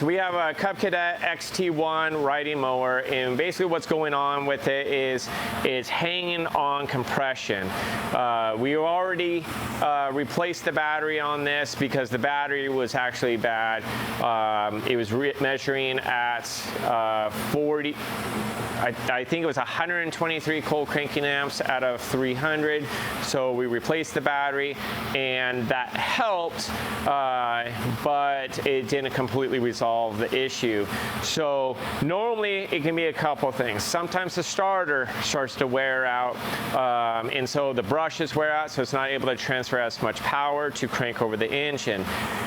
We have a Cub Cadet XT1 riding mower, and basically what's going on with it is it's hanging on compression. We already replaced the battery on this because the battery was actually bad. It was measuring at 40, I think it was 123 cold cranking amps out of 300. So we replaced the battery, and that helped, but it didn't completely resolve the issue. So normally it can be a couple things. Sometimes the starter starts to wear out, and so the brushes wear out, so it's not able to transfer as much power to crank over the engine.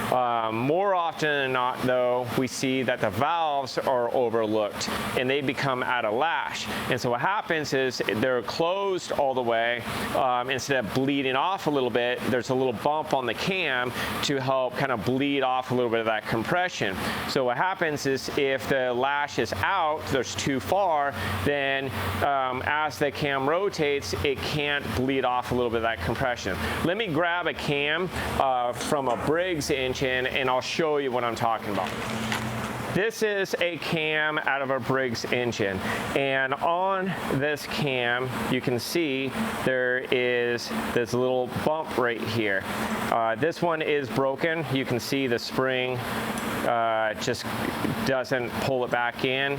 More often than not, though, we see that the valves are overlooked and they become out of lash. And so what happens is they're closed all the way. Instead of bleeding off a little bit, there's a little bump on the cam to help kind of bleed off a little bit of that compression. So what happens is if the lash is out, there's too far, then as the cam rotates, it can't bleed off a little bit of that compression. Let me grab a cam from a Briggs engine and I'll show you what I'm talking about. This is a cam out of a Briggs engine, and on this cam you can see there is this little bump right here. This one is broken. You can see the spring just doesn't pull it back in.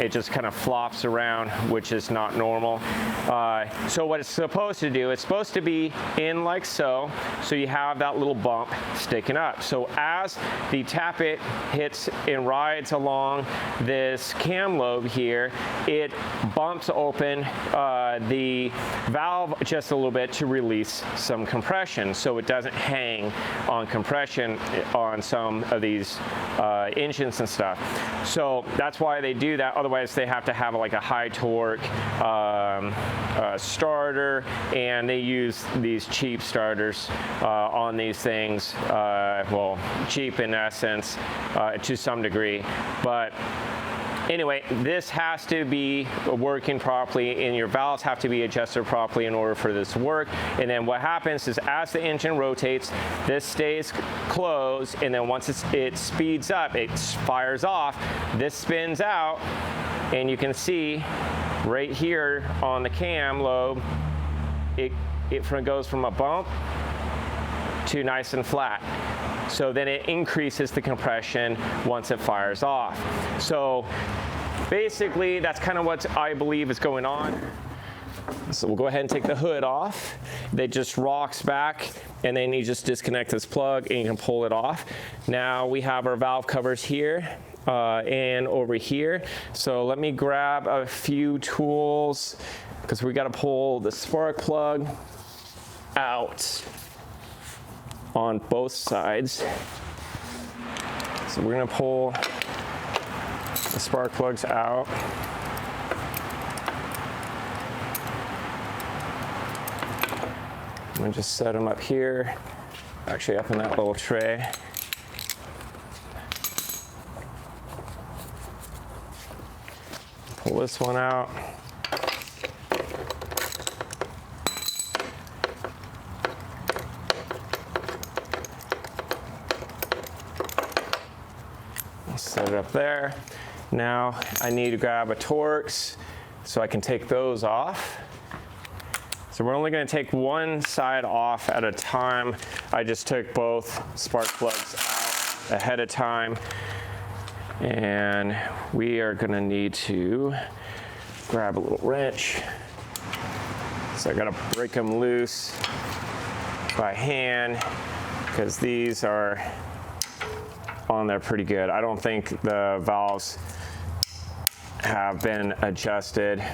It just kind of flops around, which is not normal. So what it's supposed to do, it's supposed to be in like so, so you have that little bump sticking up. So as the tappet hits and rides along this cam lobe here, it bumps open the valve just a little bit to release some compression, so it doesn't hang on compression on some of these engines and stuff. So that's why they do that. Otherwise they have to have like a high torque starter, and they use these cheap starters on these things. Well, cheap in essence to some degree, but anyway, this has to be working properly, and your valves have to be adjusted properly in order for this to work. And then what happens is as the engine rotates, this stays closed, and then once it speeds up, it fires off, this spins out, and you can see right here on the cam lobe, it goes from a bump to nice and flat. So then it increases the compression once it fires off. So basically that's kind of what I believe is going on. So we'll go ahead and take the hood off. It just rocks back, and then you just disconnect this plug and you can pull it off. Now we have our valve covers here and over here. So let me grab a few tools because we got to pull the spark plug out on both sides. So we're going to pull the spark plugs out. I'm going to just set them up here, actually up in that little tray. Pull this one out. Set it up there. Now I need to grab a Torx so I can take those off. So we're only going to take one side off at a time. I just took both spark plugs out ahead of time, and we are going to need to grab a little wrench. So I got to break them loose by hand because these are on there pretty good. I don't think the valves have been adjusted.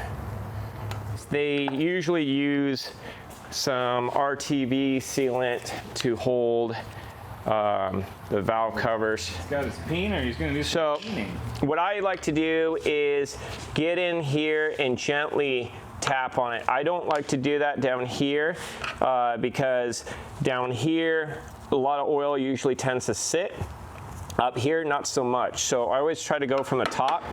They usually use some RTV sealant to hold the valve covers. He's got his peen, or he's going to do some cleaning. What I like to do is get in here and gently tap on it. I don't like to do that down here because down here a lot of oil usually tends to sit. Up here, not so much. So I always try to go from the top.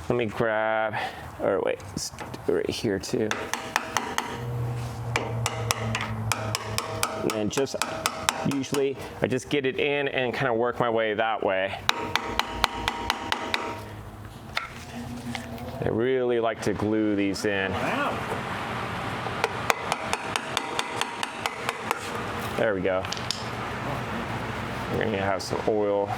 Let me grab, or wait, let's do it right here too. And then just Usually I just get it in and kind of work my way that way. I really like to glue these in. Wow. There we go. We're gonna have some oil.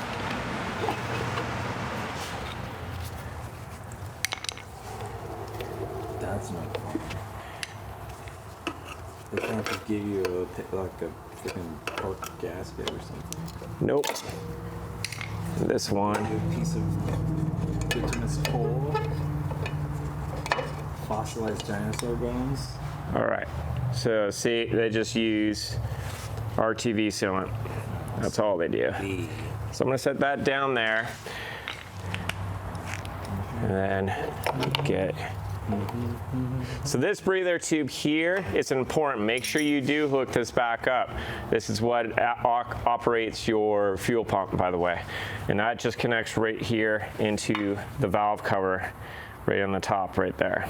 That's not fun. They can't just give you like a freaking pork gasket or something. Nope. This one. A piece of bituminous coal, fossilized dinosaur bones. All right. So see, they just use RTV sealant. That's all they do. So I'm gonna set that down there, and then get. So this breather tube here, it's important. Make sure you do hook this back up. This is what operates your fuel pump, by the way. And that just connects right here into the valve cover, right on the top, right there.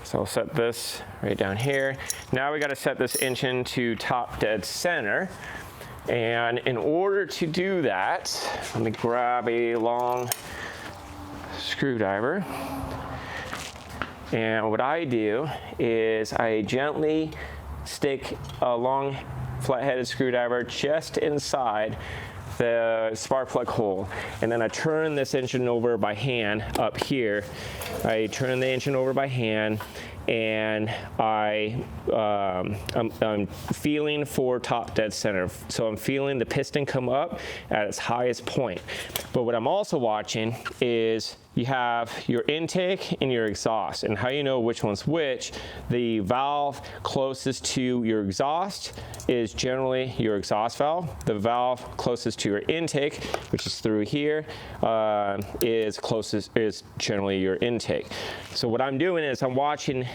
So I'll set this right down here. Now we got to set this engine to top dead center. And in order to do that, let me grab a long screwdriver. And what I do is I gently stick a long flat-headed screwdriver just inside the spark plug hole, and then I turn this engine over by hand up here. I turn the engine over by hand, and I'm feeling for top dead center. So I'm feeling the piston come up at its highest point. But what I'm also watching is you have your intake and your exhaust, and how you know which one's which. The valve closest to your exhaust is generally your exhaust valve. The valve closest to your intake, which is through here, is generally your intake. So what I'm doing is I'm watching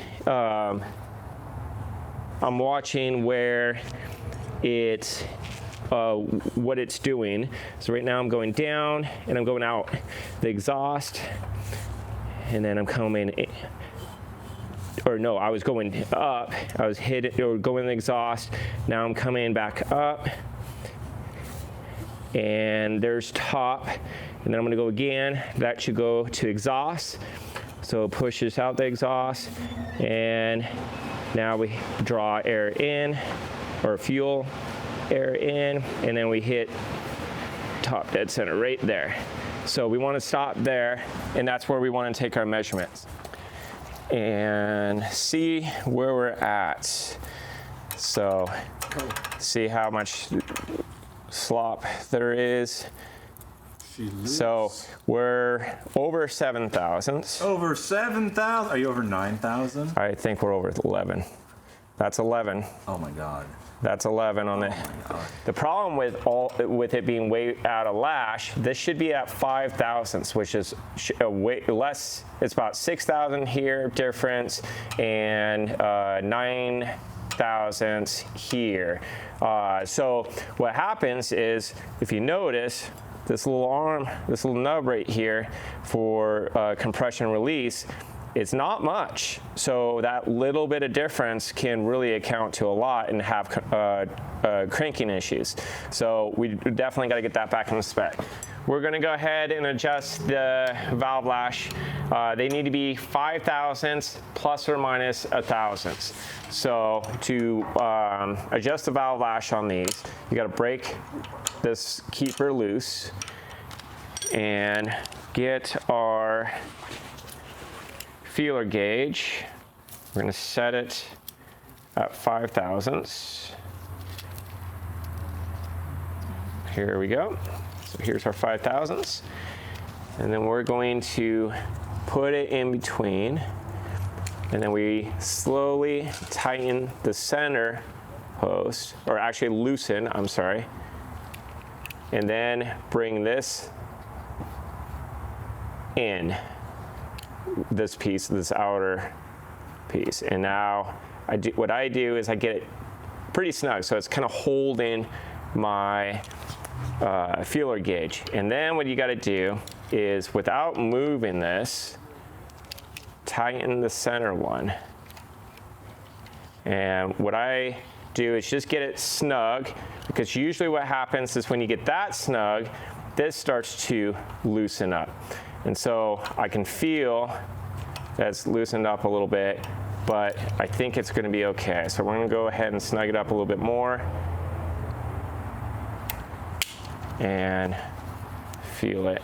where it's what it's doing. So right now I'm going down and I'm going out the exhaust, and then I'm coming in, or no, I was going up. I was going the exhaust. Now I'm coming back up, and there's top, and then I'm gonna go again. That should go to exhaust. So it pushes out the exhaust, and now we draw air in, or fuel air in, and then we hit top dead center right there. So we want to stop there, and that's where we want to take our measurements and see where we're at. So see how much slop there is. So we're over 7 thousandths. Over 7,000? Are you over 9,000? I think we're over 11. That's 11. Oh my God. That's 11 on it. The problem with it being way out of lash, this should be at 5 thousandths, which is way less. It's about 6,000 here difference, and 9 thousandths here. So what happens is, if you notice, this little arm, this little nub right here for compression release, it's not much. So that little bit of difference can really account to a lot and have cranking issues. So we definitely got to get that back in the spec. We're going to go ahead and adjust the valve lash. They need to be 5 thousandths plus or minus a thousandths. So to adjust the valve lash on these, you got to break this keeper loose and get our feeler gauge. We're going to set it at 5 thousandths. Here we go. So here's our 5 thousandths. And then we're going to put it in between. And then we slowly tighten the center post, or actually loosen, I'm sorry. And then bring this in. This piece, this outer piece, and now what I do is I get it pretty snug, so it's kind of holding my feeler gauge. And then what you got to do is, without moving this, tighten the center one. And what I do is just get it snug because usually what happens is when you get that snug, this starts to loosen up. And so I can feel that it's loosened up a little bit, but I think it's going to be okay. So we're going to go ahead and snug it up a little bit more and feel it.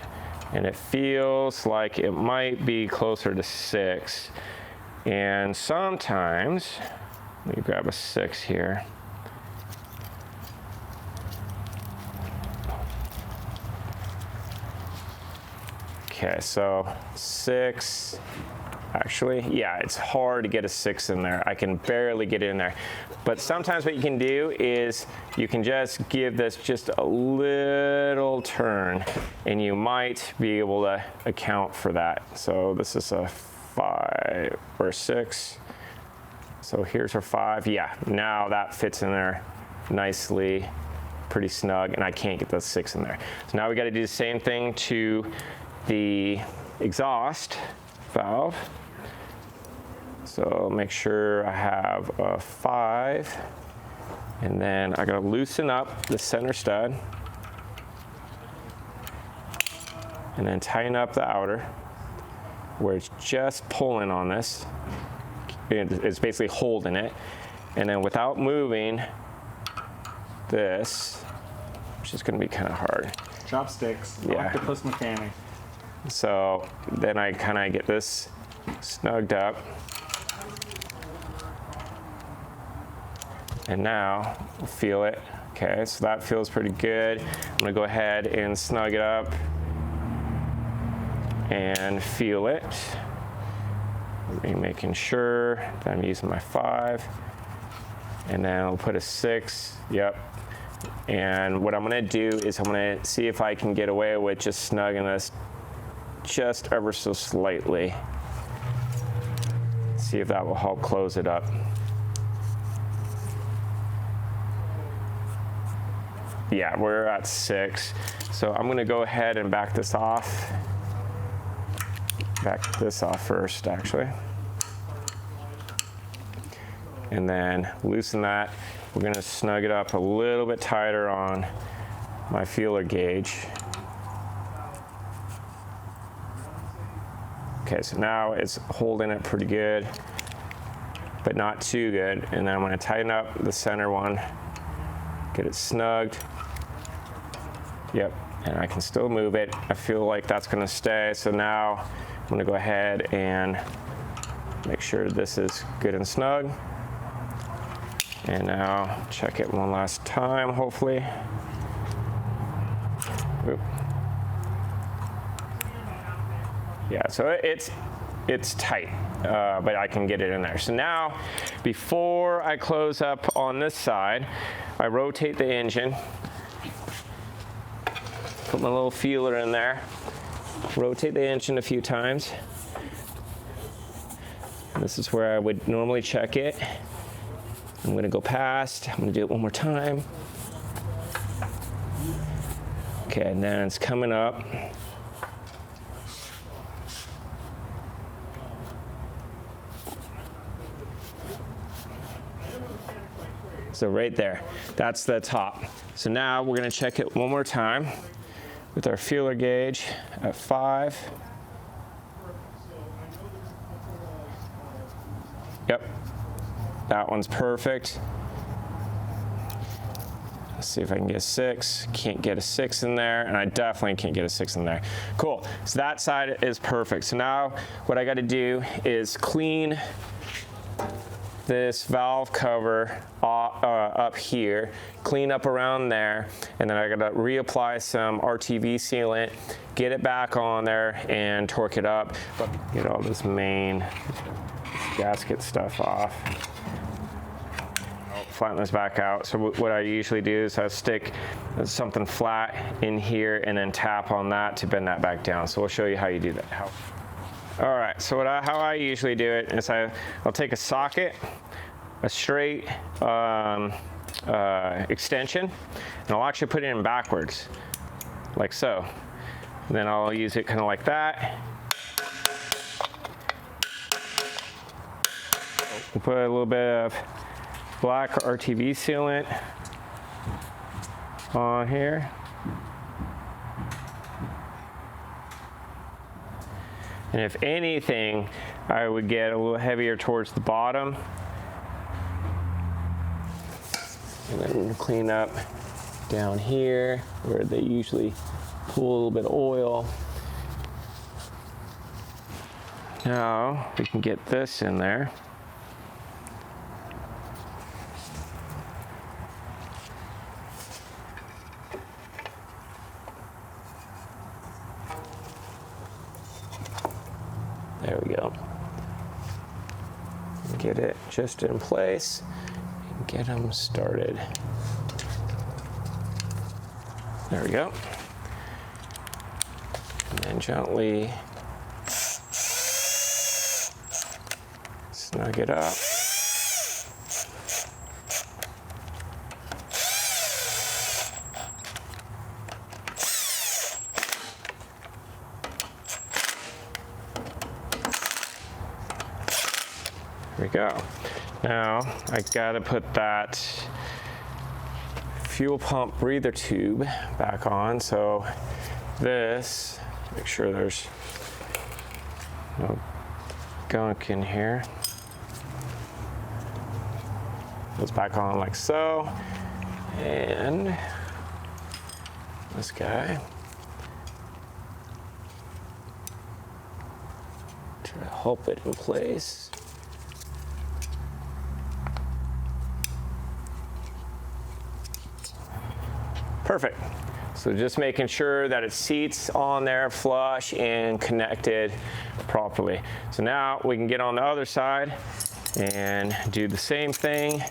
And it feels like it might be closer to 6. And sometimes, let me grab a 6 here. Okay, so 6, actually, yeah, it's hard to get a 6 in there. I can barely get it in there. But sometimes what you can do is you can just give this just a little turn, and you might be able to account for that. So this is a 5 or 6. So here's our 5. Yeah, now that fits in there nicely, pretty snug, and I can't get the 6 in there. So now we got to do the same thing to the exhaust valve. So make sure I have a 5, and then I gotta loosen up the center stud, and then tighten up the outer where it's just pulling on this. It's basically holding it, and then without moving this, which is gonna be kind of hard. Chopsticks, Yeah. octopus mechanic. So then I kind of get this snugged up. And now feel it. Okay, so that feels pretty good. I'm gonna go ahead and snug it up and feel it. Making sure that I'm using my 5. And then I'll put a 6, yep. And what I'm gonna do is I'm gonna see if I can get away with just snugging this just ever so slightly. See if that will help close it up. Yeah, we're at 6. So I'm gonna go ahead and back this off. Back this off first, actually. And then loosen that. We're gonna snug it up a little bit tighter on my feeler gauge. Okay, so now it's holding it pretty good, but not too good. And then I'm gonna tighten up the center one, get it snugged. Yep, and I can still move it. I feel like that's gonna stay. So now I'm gonna go ahead and make sure this is good and snug. And now check it one last time, hopefully. Oop. Yeah, so it's tight, but I can get it in there. So now, before I close up on this side, I rotate the engine, put my little feeler in there, rotate the engine a few times. And this is where I would normally check it. I'm gonna go past, I'm gonna do it one more time. Okay, and then it's coming up. So right there, that's the top. So now we're gonna check it one more time with our feeler gauge at 5. Yep, that one's perfect. Let's see if I can get a 6. Can't get a 6 in there, and I definitely can't get a 6 in there. Cool, so that side is perfect. So now what I gotta do is clean this valve cover up here, clean up around there, and then I gotta reapply some RTV sealant, get it back on there, and torque it up. Get all this main gasket stuff off. Flatten this back out. So what I usually do is I stick something flat in here and then tap on that to bend that back down. So we'll show you how you do that. All right, so how I usually do it is I'll take a socket, a straight extension, and I'll actually put it in backwards, like so. And then I'll use it kind of like that. We'll put a little bit of black RTV sealant on here. And if anything, I would get a little heavier towards the bottom. And then clean up down here where they usually pull a little bit of oil. Now we can get this in there. There we go. Get it just in place and get them started. There we go. And then gently snug it up. There we go. Now I gotta put that fuel pump breather tube back on. So this, make sure there's no gunk in here. Goes back on like so. And this guy. Try to help it in place. Perfect. So just making sure that it seats on there flush and connected properly. So now we can get on the other side and do the same thing.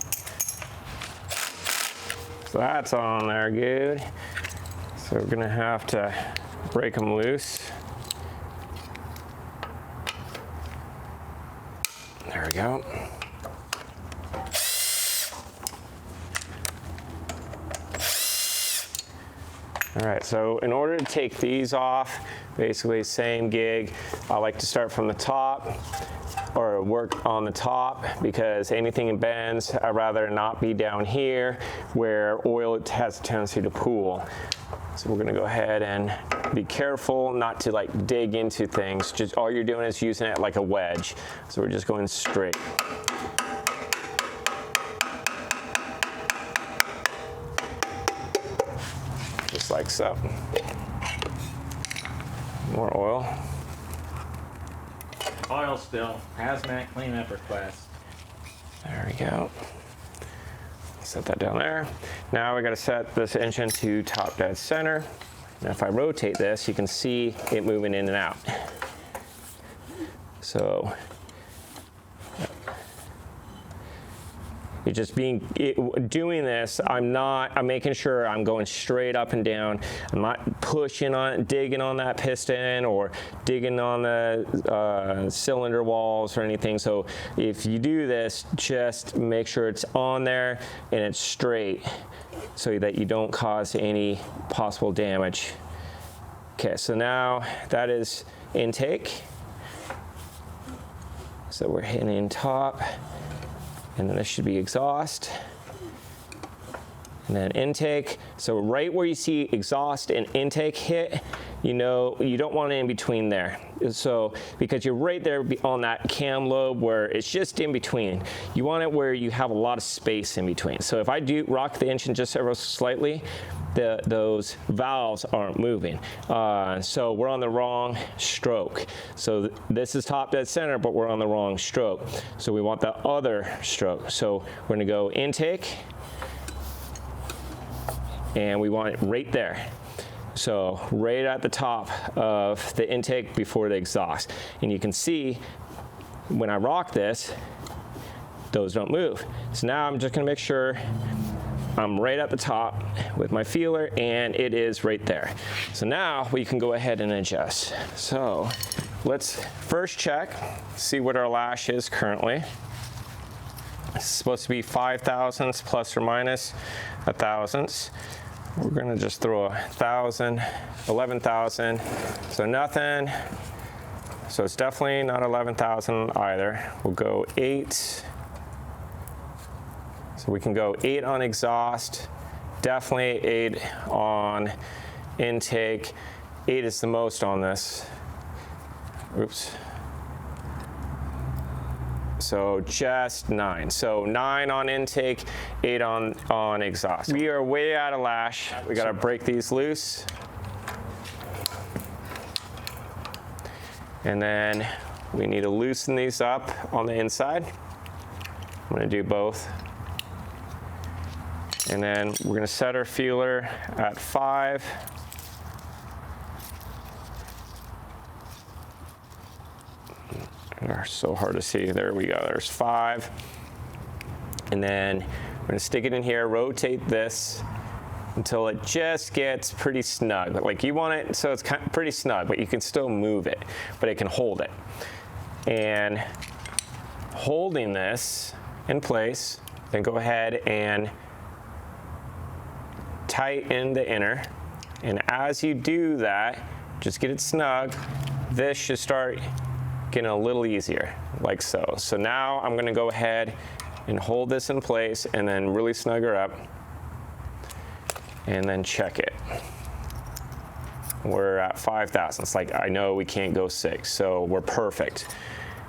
So that's on there good. So we're gonna have to break them loose. There we go. All right, so in order to take these off, basically same gig, I like to start from the top or work on the top because anything in bends, I'd rather not be down here where oil has a tendency to pool. So we're gonna go ahead and be careful not to like dig into things. Just all you're doing is using it like a wedge. So we're just going straight. Just like so. More oil. Oil spill. Hazmat cleanup request. There we go. Set that down there. Now we got to set this engine to top dead center. Now if I rotate this, you can see it moving in and out. So just doing this, I'm making sure I'm going straight up and down. I'm not pushing on it, digging on that piston or digging on the cylinder walls or anything. So if you do this, just make sure it's on there and it's straight so that you don't cause any possible damage. Okay, so now that is intake. So we're hitting top. And then this should be exhaust. And then intake. So right where you see exhaust and intake hit, you know, you don't want it in between there. So, because you're right there on that cam lobe where it's just in between. You want it where you have a lot of space in between. So if I do rock the engine just ever slightly, those valves aren't moving. So we're on the wrong stroke. So this is top dead center, but we're on the wrong stroke. So we want the other stroke. So we're gonna go intake, and we want it right there. So right at the top of the intake before the exhaust. And you can see when I rock this, those don't move. So now I'm just gonna make sure I'm right at the top with my feeler, and it is right there. So now we can go ahead and adjust. So let's first check, see what our lash is currently. It's supposed to be 5 thousandths plus or minus a thousandths. We're gonna just throw 1,000, 11,000, so nothing. So it's definitely not 11,000 either. We'll go 8. So we can go 8 on exhaust definitely 8 on intake. 8 is the most on this. Oops. So just 9. So 9 on intake, 8 on exhaust. We are way out of lash. We gotta break these loose. And then we need to loosen these up on the inside. I'm gonna do both. And then we're gonna set our feeler at 5. They're so hard to see. There we go, there's 5. And then we're gonna stick it in here, rotate this until it just gets pretty snug. Like you want it so it's kind of pretty snug, but you can still move it, but it can hold it. And holding this in place, then go ahead and tighten the inner. And as you do that, just get it snug, this should start getting a little easier, like so. So now I'm gonna go ahead and hold this in place and then really snug her up and then check it. We're at 5 thousandths. Like I know we can't go 6, so we're perfect.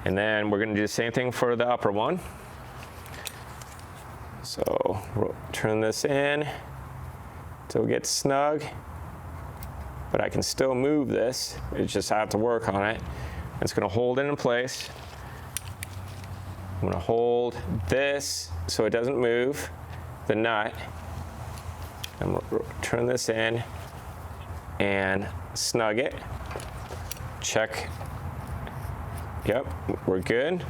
And then we're gonna do the same thing for the upper one. So we'll turn this in till it gets snug, but I can still move this. It's just I have to work on it. It's gonna hold it in place. I'm gonna hold this so it doesn't move, the nut. I'm gonna turn this in and snug it. Check. Yep, we're good.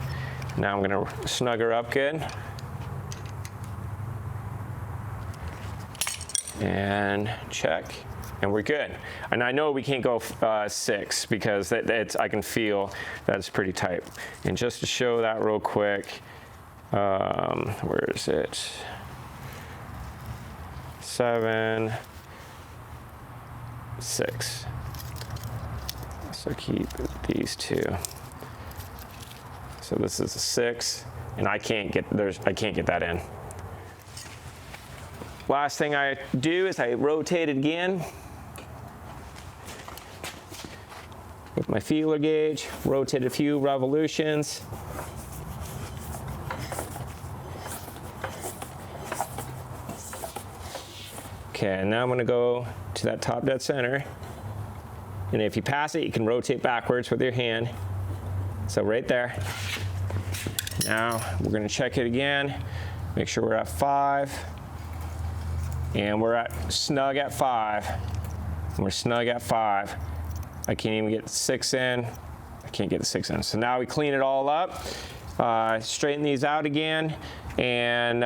Now I'm gonna snug her up good. And check. And we're good. And I know we can't go 6 because I can feel that it's pretty tight. And just to show that real quick, where is it? 7, 6. So keep these 2. So this is a 6, and I can't get that in. Last thing I do is I rotate it again with my feeler gauge, rotate a few revolutions. Okay, and now I'm gonna go to that top dead center. And if you pass it, you can rotate backwards with your hand. So right there. Now we're gonna check it again, make sure we're at 5. And we're at snug at 5. And we're snug at 5. I can't even get 6 in. I can't get the 6 in. So now we clean it all up, straighten these out again, and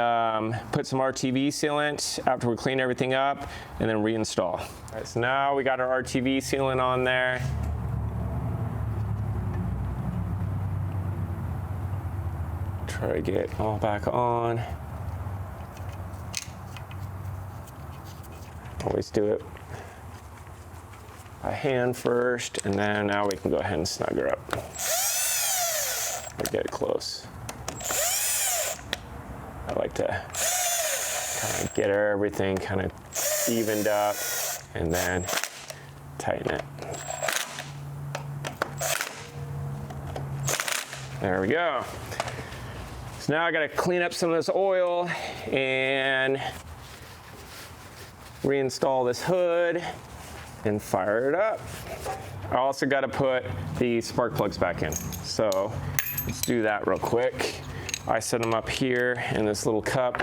put some RTV sealant after we clean everything up, and then reinstall. All right, so now we got our RTV sealant on there. Try to get it all back on. Always do it by hand first, and then now we can go ahead and snug her up. Or get it close. I like to kind of get everything kind of evened up and then tighten it. There we go. So now I gotta clean up some of this oil and reinstall this hood and fire it up. I also got to put the spark plugs back in. So let's do that real quick. I set them up here in this little cup.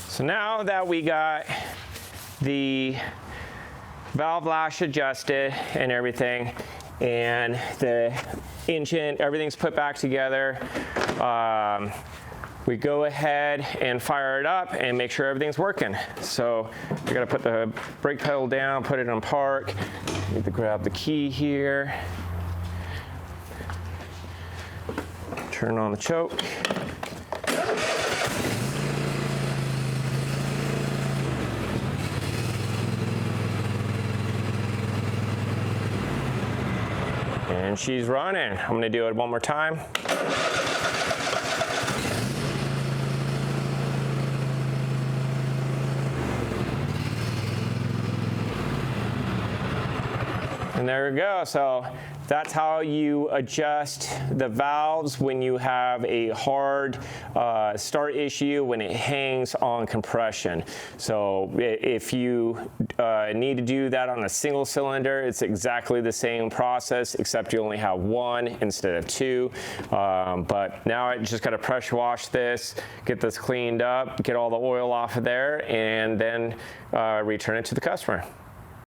So now that we got the valve lash adjusted and everything, and the engine, everything's put back together, we go ahead and fire it up and make sure everything's working. So we gotta put the brake pedal down, put it on park. Need to grab the key here. Turn on the choke. And she's running. I'm gonna do it one more time. And there we go. So that's how you adjust the valves when you have a hard start issue when it hangs on compression. So if you need to do that on a single cylinder, it's exactly the same process, except you only have one instead of two. But now I just got to pressure wash this, get this cleaned up, get all the oil off of there, and then return it to the customer.